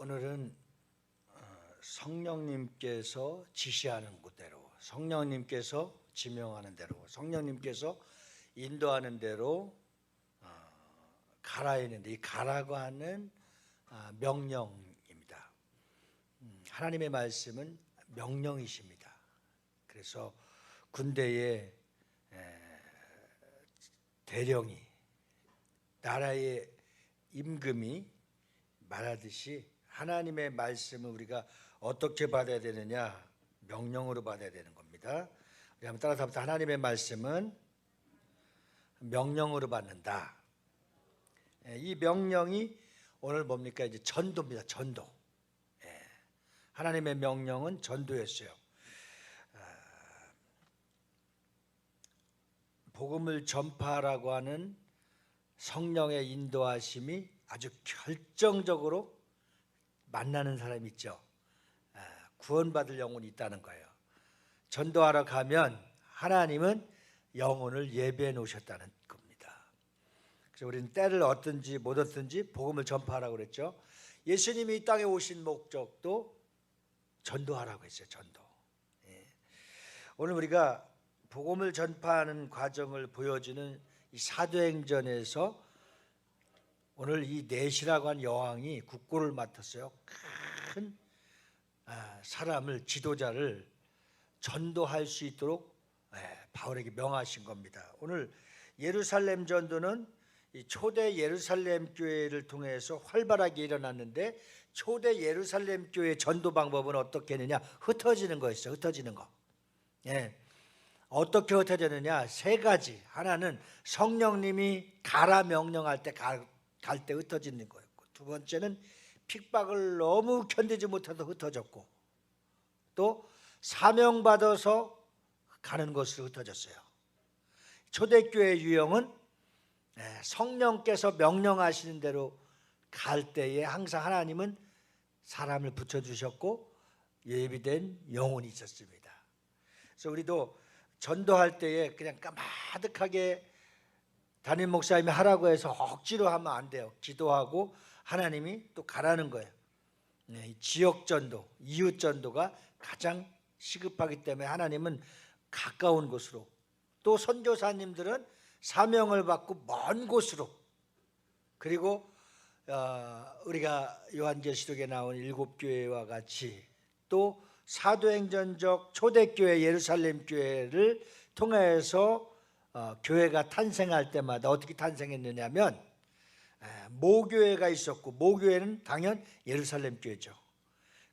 오늘은 성령님께서 지시하는 그대로, 성령님께서 지명하는 대로, 성령님께서 인도하는 대로 가라 했는데, 이 가라고 하는 명령입니다. 하나님의 말씀은 명령이십니다. 그래서 군대의 대령이, 나라의 임금이 말하듯이 하나님의 말씀을 우리가 어떻게 받아야 되느냐? 명령으로 받아야 되는 겁니다. 우리 한번 따라서 합시다. 하나님의 말씀은 명령으로 받는다. 이 명령이 오늘 뭡니까? 이제 전도입니다. 전도. 하나님의 명령은 전도였어요. 복음을 전파하라고 하는 성령의 인도하심이 아주 결정적으로 만나는 사람이 있죠. 구원받을 영혼이 있다는 거예요. 전도하러 가면 하나님은 영혼을 예배해 놓으셨다는 겁니다. 그래서 우리는 때를 얻든지 못 얻든지 복음을 전파하라고 그랬죠. 예수님이 이 땅에 오신 목적도 전도하라고 했어요. 전도. 오늘 우리가 복음을 전파하는 과정을 보여주는 이 사도행전에서 오늘 이 넷이라고 한 여왕이 국고를 맡았어요. 큰 사람을, 지도자를 전도할 수 있도록 바울에게 명하신 겁니다. 오늘 예루살렘 전도는 이 초대 예루살렘 교회를 통해서 활발하게 일어났는데, 초대 예루살렘 교회 전도 방법은 어떻게 했느냐? 흩어지는 거였어요. 흩어지는 거. 어떻게 흩어졌느냐? 세 가지. 하나는 성령님이 가라 명령할 때 갈 때 흩어지는 거였고, 두 번째는 핍박을 너무 견디지 못해서 흩어졌고, 또 사명받아서 가는 것으로 흩어졌어요. 초대교회 유형은 성령께서 명령하시는 대로 갈 때에 항상 하나님은 사람을 붙여주셨고 예비된 영혼이 있었습니다. 그래서 우리도 전도할 때에 그냥 까마득하게 담임 목사님이 하라고 해서 억지로 하면 안 돼요. 기도하고 하나님이 또 가라는 거예요. 지역 전도, 이웃 전도가 가장 시급하기 때문에 하나님은 가까운 곳으로, 또 선교사님들은 사명을 받고 먼 곳으로, 그리고 우리가 요한계시록에 나온 7교회와 같이 또 사도행전적 초대교회 예루살렘 교회를 통해서 교회가 탄생할 때마다 어떻게 탄생했느냐면, 모교회가 있었고, 모교회는 당연 예루살렘 교회죠.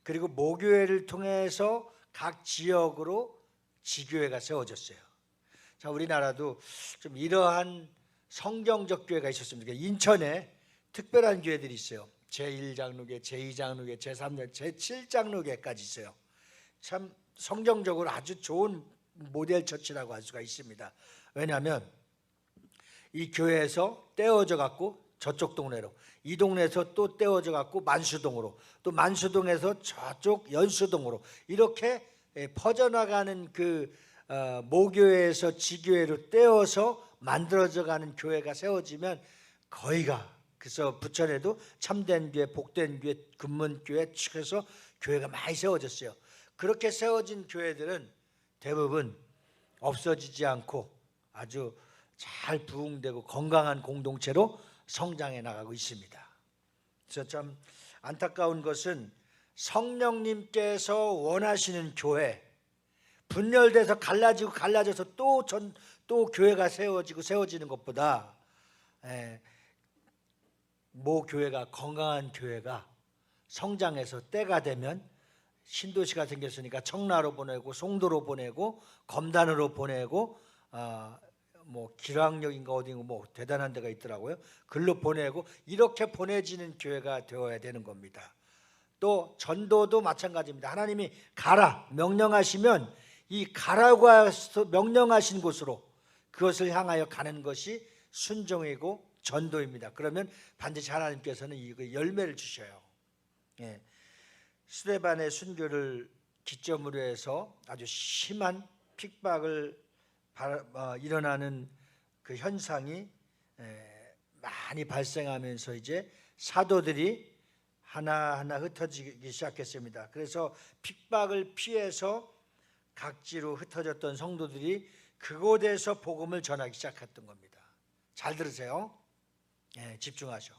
그리고 모교회를 통해서 각 지역으로 지교회가 세워졌어요. 자, 우리나라도 좀 이러한 성경적 교회가 있었습니다. 인천에 특별한 교회들이 있어요. 제1장로교, 제2장로교, 제3장로교, 제7장로교까지 있어요. 참 성경적으로 아주 좋은 모델 처치라고 할 수가 있습니다. 왜냐하면 이 교회에서 떼어져 갖고 저쪽 동네로, 이 동네에서 또 떼어져 갖고 만수동으로, 또 만수동에서 저쪽 연수동으로 이렇게 퍼져나가는 그 모교회에서 지교회로 떼어서 만들어져 가는 교회가 세워지면 거의가, 그래서 부천에도 참된 교회, 복된 교회, 금문교회 축해서 교회가 많이 세워졌어요. 그렇게 세워진 교회들은 대부분 없어지지 않고 아주 잘 부흥되고 건강한 공동체로 성장해 나가고 있습니다. 그래서 참 안타까운 것은 성령님께서 원하시는 교회, 분열돼서 갈라져서 또 교회가 세워지는 것보다 모 교회가, 건강한 교회가 성장해서 때가 되면 신도시가 생겼으니까 청라로 보내고, 송도로 보내고, 검단으로 보내고, 뭐 기랑역인가 어딘가 뭐 대단한 데가 있더라고요. 글로 보내고, 이렇게 보내지는 교회가 되어야 되는 겁니다. 또 전도도 마찬가지입니다. 하나님이 가라 명령하시면 이 가라고 명령하신 곳으로 그것을 향하여 가는 것이 순종이고 전도입니다. 그러면 반드시 하나님께서는 이 열매를 주셔요. 스데반의 순교를 기점으로 해서 아주 심한 핍박을 일어나는 그 현상이 많이 발생하면서 이제 사도들이 하나하나 흩어지기 시작했습니다. 그래서 핍박을 피해서 각지로 흩어졌던 성도들이 그곳에서 복음을 전하기 시작했던 겁니다. 잘 들으세요. 집중하셔.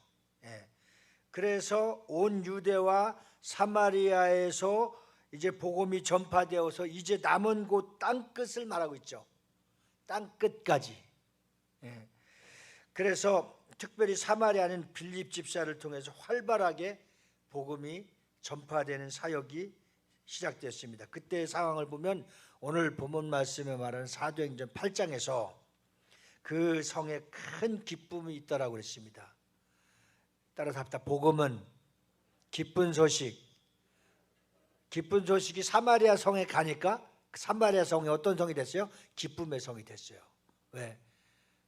그래서 온 유대와 사마리아에서 이제 복음이 전파되어서 이제 남은 곳 땅끝을 말하고 있죠. 땅끝까지. 그래서 특별히 사마리아는 빌립 집사를 통해서 활발하게 복음이 전파되는 사역이 시작되었습니다. 그때의 상황을 보면 오늘 본문 말씀에 말하는 사도행전 8장에서 그 성에 큰 기쁨이 있다라고 그랬습니다. 따라서 합니다. 복음은 기쁜 소식. 기쁜 소식이 사마리아 성에 가니까 사마리아 성이 어떤 성이 됐어요? 기쁨의 성이 됐어요. 왜?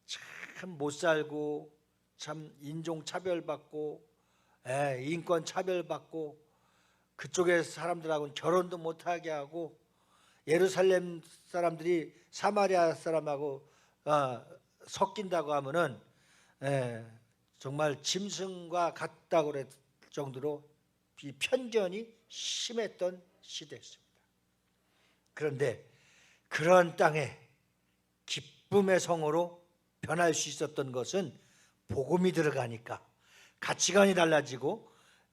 참 못 살고 참 인종 차별받고 인권 차별받고 그쪽에 사람들하고는 결혼도 못하게 하고 예루살렘 사람들이 사마리아 사람하고 섞인다고 하면은 정말 짐승과 같다고 그럴 정도로 이 편견이 심했던 시대였습니다. 그런데 그런 땅에 기쁨의 성으로 변할 수 있었던 것은 복음이 들어가니까 가치관이 달라지고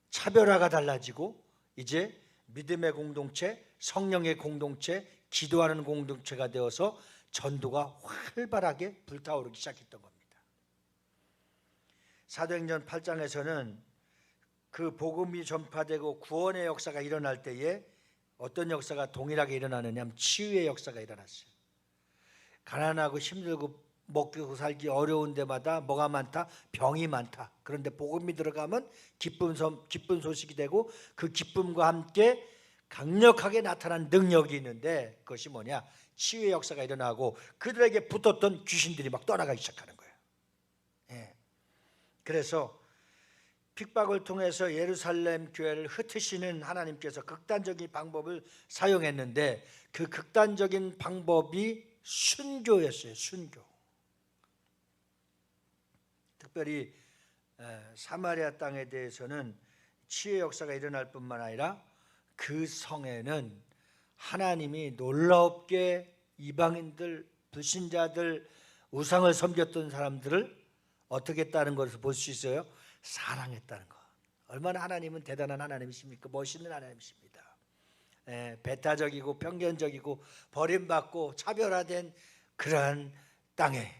차별화가 달라지고 이제 믿음의 공동체, 성령의 공동체, 기도하는 공동체가 되어서 전도가 활발하게 불타오르기 시작했던 겁니다. 사도행전 8장에서는 그 복음이 전파되고 구원의 역사가 일어날 때에 어떤 역사가 동일하게 일어나느냐 하면 치유의 역사가 일어났어요. 가난하고 힘들고 먹고 살기 어려운 데마다 뭐가 많다? 병이 많다. 그런데 복음이 들어가면 기쁜 소식이 되고 그 기쁨과 함께 강력하게 나타난 능력이 있는데 그것이 뭐냐? 치유의 역사가 일어나고 그들에게 붙었던 귀신들이 막 떠나가기 시작하는 거예요. 그래서 핍박을 통해서 예루살렘 교회를 흩으시는 하나님께서 극단적인 방법을 사용했는데 그 극단적인 방법이 순교였어요. 순교. 특별히 사마리아 땅에 대해서는 치유의 역사가 일어날 뿐만 아니라 그 성에는 하나님이 놀랍게 이방인들, 불신자들, 우상을 섬겼던 사람들을 어떻게 했다는 것을 볼 수 있어요? 사랑했다는 것. 얼마나 하나님은 대단한 하나님이십니까? 멋있는 하나님이십니다. 배타적이고 편견적이고 버림받고 차별화된 그러한 땅에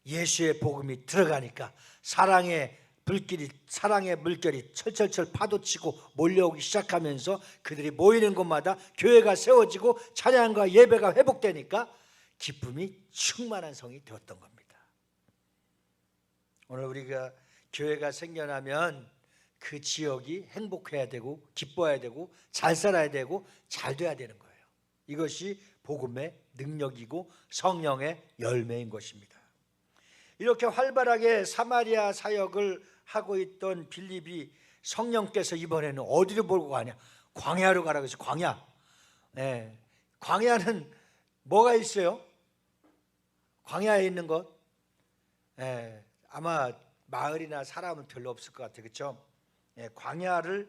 예수의 복음이 들어가니까 사랑의 물결이 철철철 파도치고 몰려오기 시작하면서 그들이 모이는 곳마다 교회가 세워지고 찬양과 예배가 회복되니까 기쁨이 충만한 성이 되었던 겁니다. 오늘 우리가 교회가 생겨나면 그 지역이 행복해야 되고 기뻐해야 되고 잘 살아야 되고 잘 돼야 되는 거예요. 이것이 복음의 능력이고 성령의 열매인 것입니다. 이렇게 활발하게 사마리아 사역을 하고 있던 빌립이 성령께서 이번에는 어디로 몰고 가냐? 광야로 가라고 해서 광야. 광야는 뭐가 있어요? 광야에 있는 것? 아마 마을이나 사람은 별로 없을 것 같아요. 그렇죠? 광야를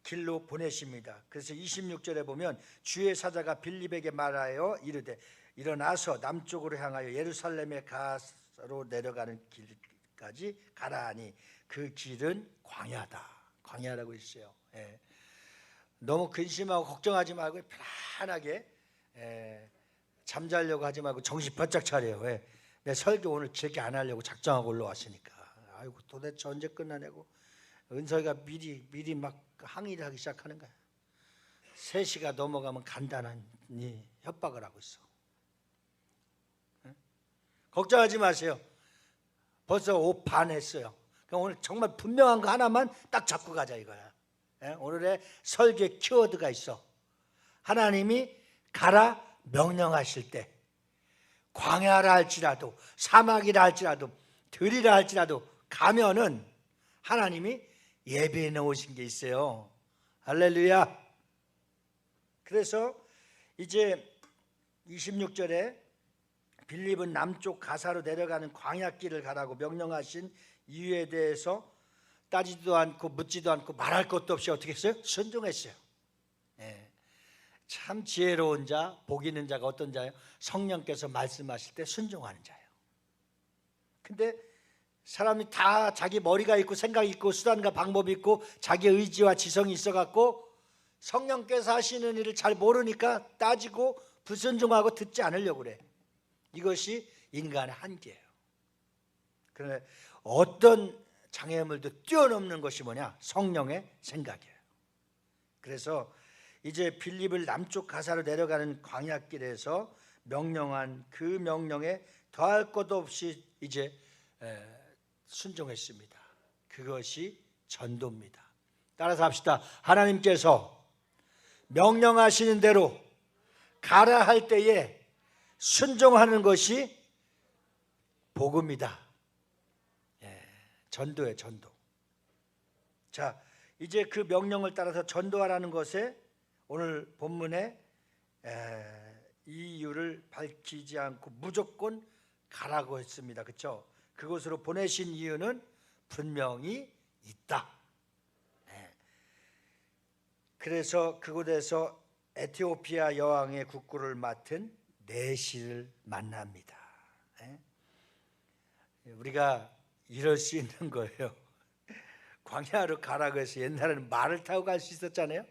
길로 보내십니다. 그래서 26절에 보면 주의 사자가 빌립에게 말하여 이르되 일어나서 남쪽으로 향하여 예루살렘에 가로 내려가는 길까지 가라 하니 그 길은 광야다. 광야라고 있어요. 너무 근심하고 걱정하지 말고 편안하게 잠자려고 하지 말고 정신 바짝 차려요. 내 설교 오늘 길게 안 하려고 작정하고 올라왔으니까. 아이고 도대체 언제 끝나냐고. 은서이가 미리 막 항의를 하기 시작하는 거야. 3시가 넘어가면 간단하니 협박을 하고 있어. 걱정하지 마세요. 벌써 5 반 했어요. 그럼 오늘 정말 분명한 거 하나만 딱 잡고 가자 이거야. 오늘의 설계 키워드가 있어. 하나님이 가라 명령하실 때 광야라 할지라도 사막이라 할지라도 들이라 할지라도 가면은 하나님이 예배해 놓으신 게 있어요. 할렐루야. 그래서 이제 26절에 빌립은 남쪽 가사로 내려가는 광야길을 가라고 명령하신 이유에 대해서 따지도 않고 묻지도 않고 말할 것도 없이 어떻게 했어요? 순종했어요. 예. 참 지혜로운 자, 복 있는 자가 어떤 자예요? 성령께서 말씀하실 때 순종하는 자예요. 근데 사람이 다 자기 머리가 있고 생각이 있고 수단과 방법이 있고 자기 의지와 지성이 있어갖고 성령께서 하시는 일을 잘 모르니까 따지고 불순종하고 듣지 않으려고 그래. 이것이 인간의 한계예요. 그런데 어떤 장애물도 뛰어넘는 것이 뭐냐? 성령의 생각이에요. 그래서 이제 빌립을 남쪽 가사로 내려가는 광야길에서 명령한 그 명령에 더할 것도 없이 이제 순종했습니다. 그것이 전도입니다. 따라서 합시다. 하나님께서 명령하시는 대로 가라 할 때에 순종하는 것이 복음이다. 전도예요, 전도. 자, 이제 그 명령을 따라서 전도하라는 것에 오늘 본문에 이유를 밝히지 않고 무조건 가라고 했습니다. 그렇죠? 그곳으로 보내신 이유는 분명히 있다. 그래서 그곳에서 에티오피아 여왕의 국구를 맡은 내시를 만납니다. 우리가 이럴 수 있는 거예요. 광야로 가라고 해서 옛날에는 말을 타고 갈 수 있었잖아요.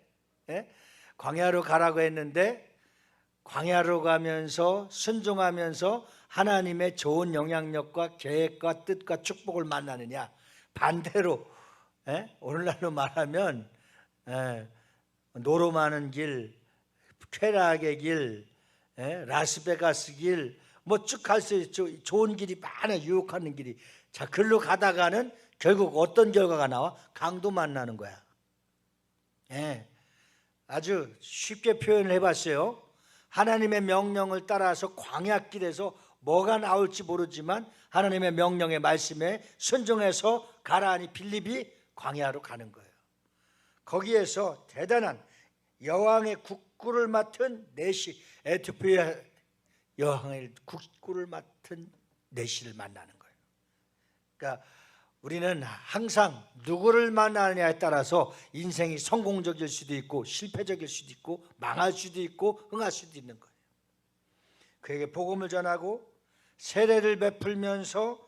광야로 가라고 했는데 광야로 가면서 순종하면서 하나님의 좋은 영향력과 계획과 뜻과 축복을 만나느냐, 반대로 오늘날로 말하면 노름하는 길, 쾌락의 길, 라스베가스 길, 뭐 쭉 갈 수 있죠. 좋은 길이 많아, 유혹하는 길이. 자, 글로 가다가는 결국 어떤 결과가 나와? 강도 만나는 거야. 아주 쉽게 표현을 해봤어요. 하나님의 명령을 따라서 광야길에서 뭐가 나올지 모르지만 하나님의 명령의 말씀에 순종해서 가라 하니 빌립이 광야로 가는 거예요. 거기에서 대단한 여왕의 국구를 맡은 내시, 에티오피아 여왕의 국구를 맡은 내시를 만나는 거예요. 그러니까 우리는 항상 누구를 만나느냐에 따라서 인생이 성공적일 수도 있고 실패적일 수도 있고 망할 수도 있고 흥할 수도 있는 거예요. 그에게 복음을 전하고 세례를 베풀면서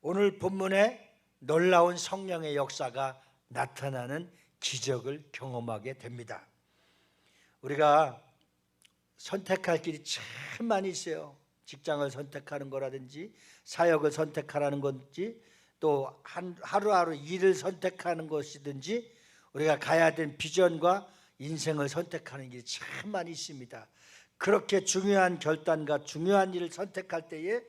오늘 본문에 놀라운 성령의 역사가 나타나는 기적을 경험하게 됩니다. 우리가 선택할 길이 참 많이 있어요. 직장을 선택하는 거라든지 사역을 선택하라는 건지 또 하루하루 일을 선택하는 것이든지 우리가 가야 된 비전과 인생을 선택하는 길이 참 많이 있습니다. 그렇게 중요한 결단과 중요한 일을 선택할 때에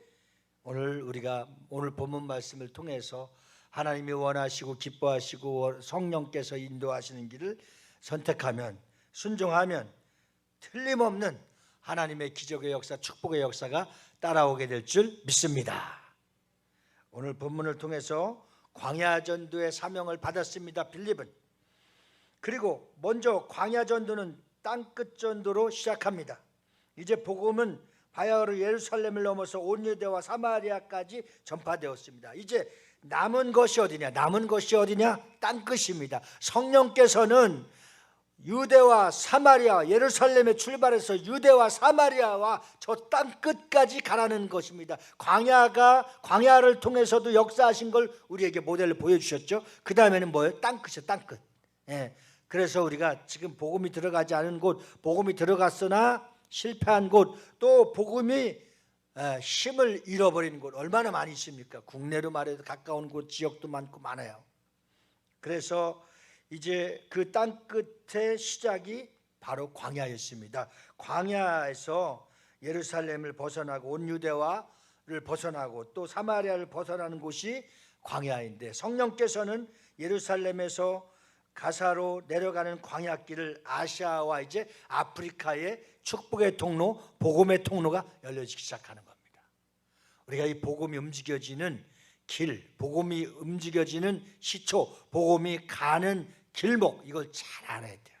우리가 오늘 본문 말씀을 통해서 하나님이 원하시고 기뻐하시고 성령께서 인도하시는 길을 선택하면, 순종하면 틀림없는 하나님의 기적의 역사, 축복의 역사가 따라오게 될 줄 믿습니다. 오늘 본문을 통해서 광야전도의 사명을 받았습니다. 빌립은. 그리고 먼저 광야전도는 땅끝 전도로 시작합니다. 이제 복음은 바야흐로 예루살렘을 넘어서 온 유대와 사마리아까지 전파되었습니다. 이제 남은 것이 어디냐? 남은 것이 어디냐? 땅끝입니다. 성령께서는 유대와 사마리아, 예루살렘에 출발해서 유대와 사마리아와 저 땅끝까지 가라는 것입니다. 광야를 통해서도 역사하신 걸 우리에게 모델로 보여주셨죠. 그 다음에는 뭐예요? 땅끝이요, 땅끝. 그래서 우리가 지금 복음이 들어가지 않은 곳, 복음이 들어갔으나 실패한 곳, 또 복음이 힘을 잃어버린 곳 얼마나 많이 있습니까? 국내로 말해도 가까운 곳, 지역도 많고 많아요. 그래서 이제 그 땅끝의 시작이 바로 광야였습니다. 광야에서 예루살렘을 벗어나고 온 유대와를 벗어나고 또 사마리아를 벗어나는 곳이 광야인데, 성령께서는 예루살렘에서 가사로 내려가는 광야길을 아시아와 이제 아프리카의 축복의 통로, 복음의 통로가 열려지기 시작하는 겁니다. 우리가 이 복음이 움직여지는 길, 복음이 움직여지는 시초, 복음이 가는 길목, 이걸 잘 알아야 돼요.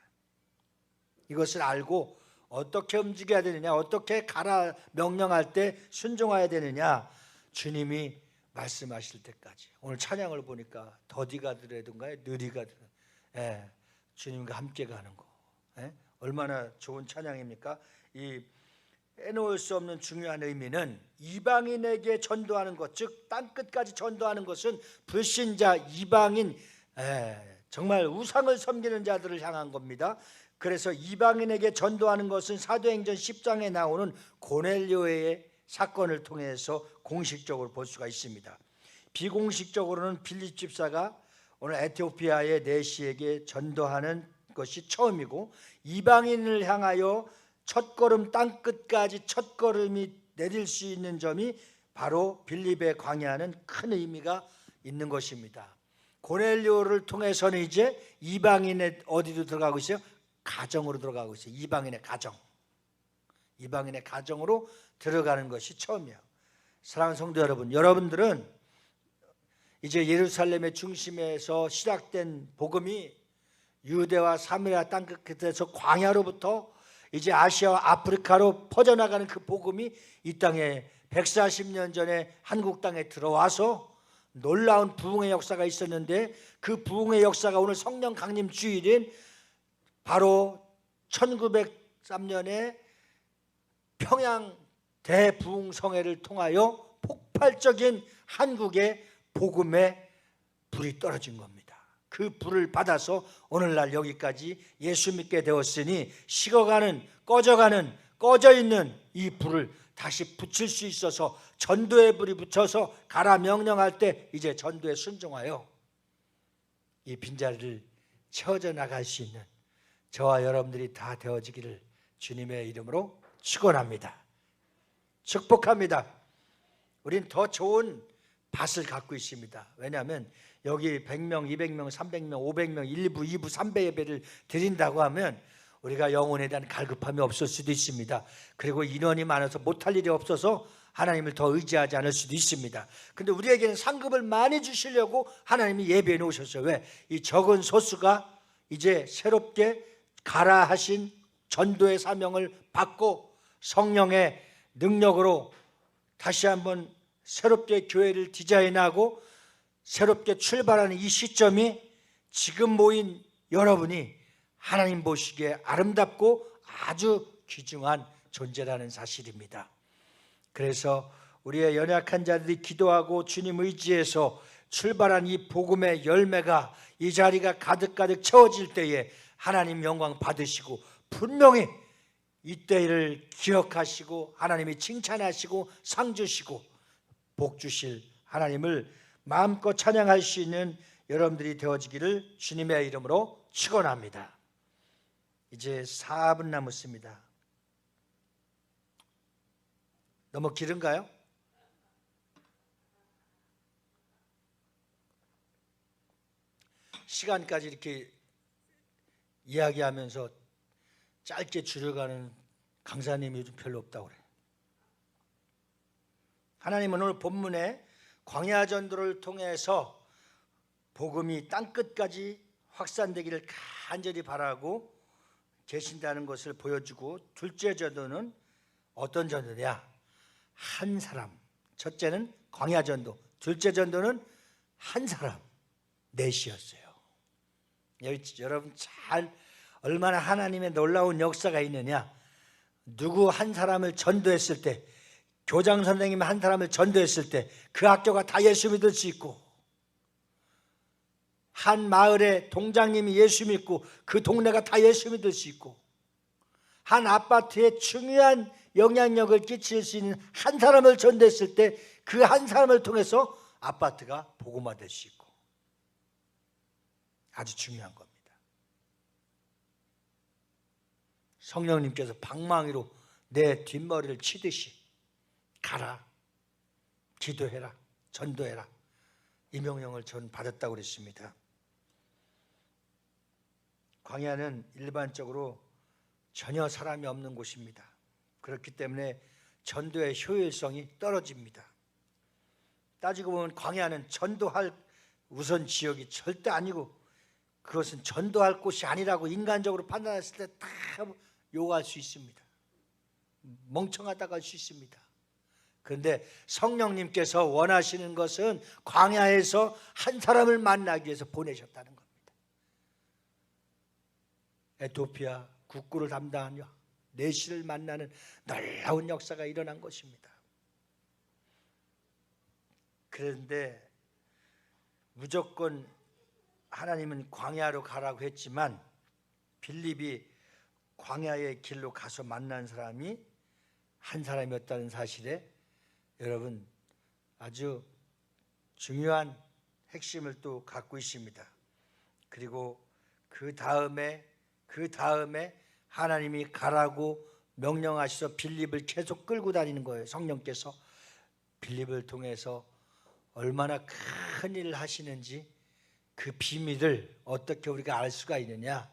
이것을 알고 어떻게 움직여야 되느냐, 어떻게 가라 명령할 때 순종해야 되느냐, 주님이 말씀하실 때까지. 오늘 찬양을 보니까 더디가 들어야든가요, 느리가 들어. 예, 주님과 함께 가는 거. 예? 얼마나 좋은 찬양입니까? 이 빼놓을 수 없는 중요한 의미는 이방인에게 전도하는 것, 즉 땅끝까지 전도하는 것은 불신자 이방인, 정말 우상을 섬기는 자들을 향한 겁니다. 그래서 이방인에게 전도하는 것은 사도행전 10장에 나오는 고넬료의 사건을 통해서 공식적으로 볼 수가 있습니다. 비공식적으로는 빌립 집사가 오늘 에티오피아의 내시에게 전도하는 것이 처음이고, 이방인을 향하여 첫걸음 땅끝까지 첫걸음이 내릴 수 있는 점이 바로 빌립의 광야는 큰 의미가 있는 것입니다. 고넬료를 통해서는 이제 이방인의 어디로 들어가고 있어요? 가정으로 들어가고 있어요. 이방인의 가정. 이방인의 가정으로 들어가는 것이 처음이에요. 사랑하는 성도 여러분, 여러분들은 이제 예루살렘의 중심에서 시작된 복음이 유대와 사마리아 땅끝에서 광야로부터 이제 아시아와 아프리카로 퍼져나가는 그 복음이 이 땅에 140년 전에 한국 땅에 들어와서 놀라운 부흥의 역사가 있었는데, 그 부흥의 역사가 오늘 성령 강림 주일인 바로 1903년에 평양 대부흥성회를 통하여 폭발적인 한국의 복음의 불이 떨어진 겁니다. 그 불을 받아서 오늘날 여기까지 예수 믿게 되었으니 식어가는, 꺼져 있는 이 불을 다시 붙일 수 있어서 전도의 불이 붙여서 가라 명령할 때 이제 전도에 순종하여 이 빈자리를 채워져 나갈 수 있는 저와 여러분들이 다 되어지기를 주님의 이름으로 축원합니다. 축복합니다. 우린 더 좋은 밭을 갖고 있습니다. 왜냐하면 여기 100명, 200명, 300명, 500명 1, 2부, 2부, 3배 예배를 드린다고 하면 우리가 영혼에 대한 갈급함이 없을 수도 있습니다. 그리고 인원이 많아서 못할 일이 없어서 하나님을 더 의지하지 않을 수도 있습니다. 근데 우리에게는 상급을 많이 주시려고 하나님이 예배해 놓으셨어요. 왜? 이 적은 소수가 이제 새롭게 가라 하신 전도의 사명을 받고 성령의 능력으로 다시 한번 새롭게 교회를 디자인하고 새롭게 출발하는 이 시점이 지금 모인 여러분이 하나님 보시기에 아름답고 아주 귀중한 존재라는 사실입니다. 그래서 우리의 연약한 자들이 기도하고 주님 의지해서 출발한 이 복음의 열매가 이 자리가 가득가득 채워질 때에 하나님 영광 받으시고, 분명히 이때를 기억하시고 하나님이 칭찬하시고 상 주시고 복 주실 하나님을 마음껏 찬양할 수 있는 여러분들이 되어지기를 주님의 이름으로 축원합니다. 이제 4분 남았습니다. 너무 길은가요? 시간까지 이렇게 이야기하면서 짧게 줄여가는 강사님이 요즘 별로 없다고 그래요. 하나님은 오늘 본문에 광야 전도를 통해서 복음이 땅끝까지 확산되기를 간절히 바라고 계신다는 것을 보여주고, 둘째 전도는 어떤 전도냐? 한 사람. 첫째는 광야 전도, 둘째 전도는 한 사람, 넷이었어요. 여러분 잘 얼마나 하나님의 놀라운 역사가 있느냐. 누구 한 사람을 전도했을 때, 교장 선생님 한 사람을 전도했을 때 그 학교가 다 예수 믿을 수 있고, 한 마을의 동장님이 예수 믿고 그 동네가 다 예수 믿을 수 있고, 한 아파트에 중요한 영향력을 끼칠 수 있는 한 사람을 전도했을 때 그 한 사람을 통해서 아파트가 복음화될 수 있고, 아주 중요한 겁니다. 성령님께서 방망이로 내 뒷머리를 치듯이 가라, 기도해라, 전도해라, 이 명령을 전 받았다고 그랬습니다. 광야는 일반적으로 전혀 사람이 없는 곳입니다. 그렇기 때문에 전도의 효율성이 떨어집니다. 따지고 보면 광야는 전도할 우선 지역이 절대 아니고, 그것은 전도할 곳이 아니라고 인간적으로 판단했을 때 다 욕할 수 있습니다. 멍청하다고 할 수 있습니다. 그런데 성령님께서 원하시는 것은 광야에서 한 사람을 만나기 위해서 보내셨다는 겁니다. 에티오피아 국구를 담당한 내시를 만나는 놀라운 역사가 일어난 것입니다. 그런데 무조건 하나님은 광야로 가라고 했지만 빌립이 광야의 길로 가서 만난 사람이 한 사람이었다는 사실에 여러분 아주 중요한 핵심을 또 갖고 있습니다. 그리고 그 다음에 하나님이 가라고 명령하셔서 빌립을 계속 끌고 다니는 거예요. 성령께서 빌립을 통해서 얼마나 큰 일을 하시는지 그 비밀을 어떻게 우리가 알 수가 있느냐?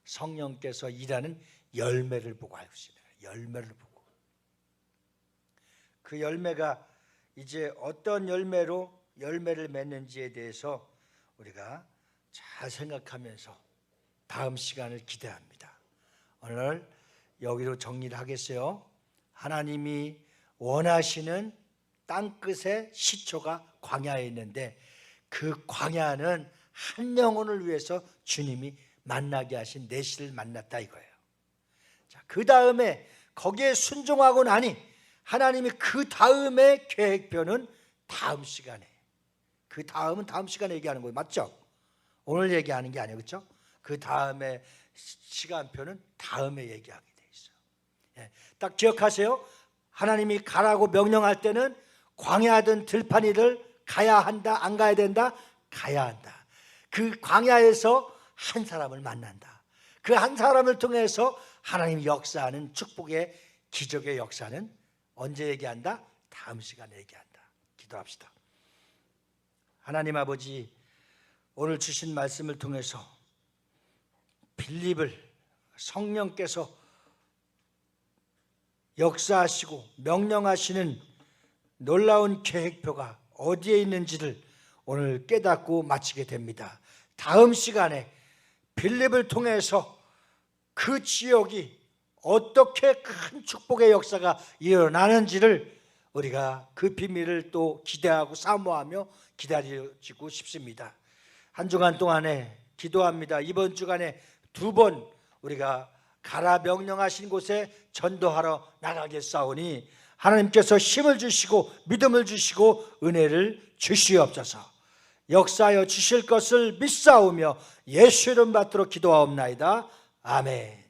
성령께서 일하는 열매를 보고 알고 있습니다. 열매를 보고. 그 열매가 이제 어떤 열매를 맺는지에 대해서 우리가 잘 생각하면서 다음 시간을 기대합니다. 오늘 여기로 정리를 하겠어요. 하나님이 원하시는 땅끝의 시초가 광야에 있는데 그 광야는 한 영혼을 위해서 주님이 만나게 하신 내시를 만났다 이거예요. 자, 그 다음에 거기에 순종하고 나니 하나님이 그 다음의 계획표는 다음 시간에, 그 다음은 다음 시간에 얘기하는 거예요. 맞죠? 오늘 얘기하는 게 아니에요. 그렇죠? 그 다음에 시간표는 다음에 얘기하게 돼 있어요. 예, 딱 기억하세요. 하나님이 가라고 명령할 때는 광야든 들판이든 가야 한다, 안 가야 된다? 가야 한다. 그 광야에서 한 사람을 만난다. 그 한 사람을 통해서 하나님이 역사하는 축복의 기적의 역사는 언제 얘기한다? 다음 시간에 얘기한다. 기도합시다. 하나님 아버지, 오늘 주신 말씀을 통해서 빌립을 성령께서 역사하시고 명령하시는 놀라운 계획표가 어디에 있는지를 오늘 깨닫고 마치게 됩니다. 다음 시간에 빌립을 통해서 그 지역이 어떻게 큰 축복의 역사가 일어나는지를 우리가 그 비밀을 또 기대하고 사모하며 기다리고 싶습니다. 한 주간 동안에 기도합니다. 이번 주간에 2번 우리가 가라 명령하신 곳에 전도하러 나가겠사오니 하나님께서 힘을 주시고 믿음을 주시고 은혜를 주시옵소서. 역사하여 주실 것을 믿사오며 예수 이름 받들어 기도하옵나이다. 아멘.